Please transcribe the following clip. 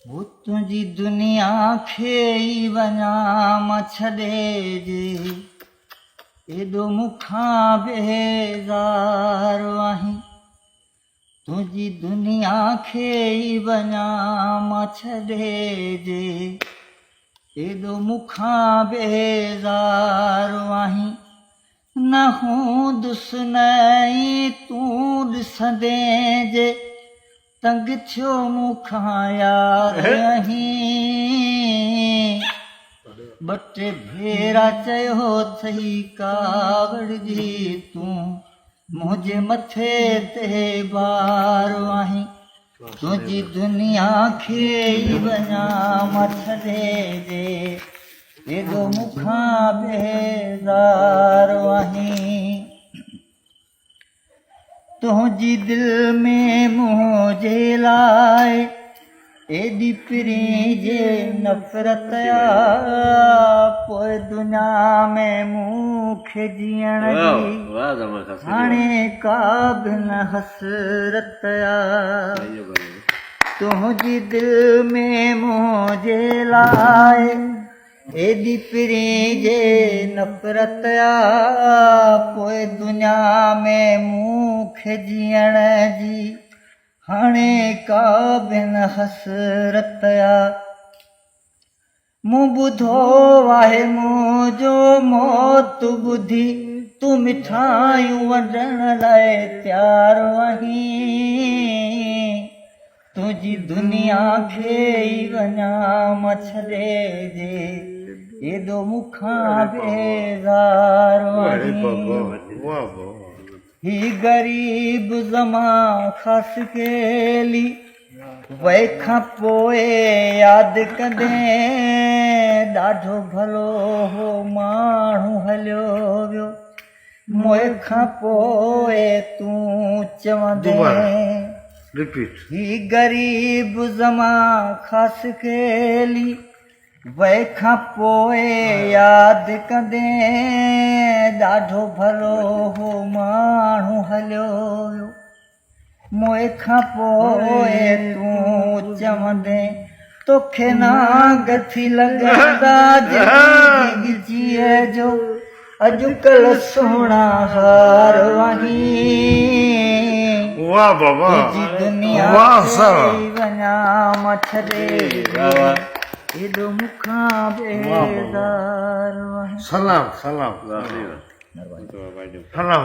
वो तुझी दुनिया खे ई वञा मां छॾे जे एॾो मूंखां बेज़ार आहीं तुझी दुनिया खे ई वञा मां छॾे जे एॾो मूंखां बेज़ार आहीं न हूंदुसि न तूं ॾिसंदे जे तंग थियो मूंखां यार आहीं ॿ टे भेरा चयो अथई कावड़ जी तूं मुंहिंजे मथे ते बार आहीं तुंहिंजी दुनिया खे ई वञा मां छॾे जे एॾो मूंखां बेज़ार आहीं तुंहिंजी दिलि में मुंहिंजे लाइ एॾी पिरी जे नफ़रत पोइ दुनिया में मूंखे जीअण जी हाणे का बि न हसरत तुंहिंजी दिलि में मुंहिंजे लाइ एॾी पिरी जे नफ़रत पोइ दुनिया में मूंखे जीअण जी हाणे का बि न हसरत मूं ॿुधो आहे मुंहिंजो मौत ॿुधी तूं मिठायूं वंडण लाइ तयारु आहीं तुंहिंजी दुनिया खे ई वञा मां छॾे जे एॾो मूंखां बेज़ार आहीं ही गरीब ज़मा ख़ासि केली वै खां पोइ यादि कंदे ॾाढो भलो हो माण्हू हलियो वियो मोए खां पोइ तूं चवंदे ही गरीब ज़मा ख़ासि केली वै खां पोइ यादि कंदे ॾाढो भलो हो माण्हू हलियो वियो मोए खां पोइ तूं चवंदे तोखे नांग थी लॻंदा जीअ जो अॼुकल्ह सुहिणा हार आहीं वाह बाबा दुनिया वञा मां छॾे एॾो मूंखां बेज़ार सलाम सलाम सलाम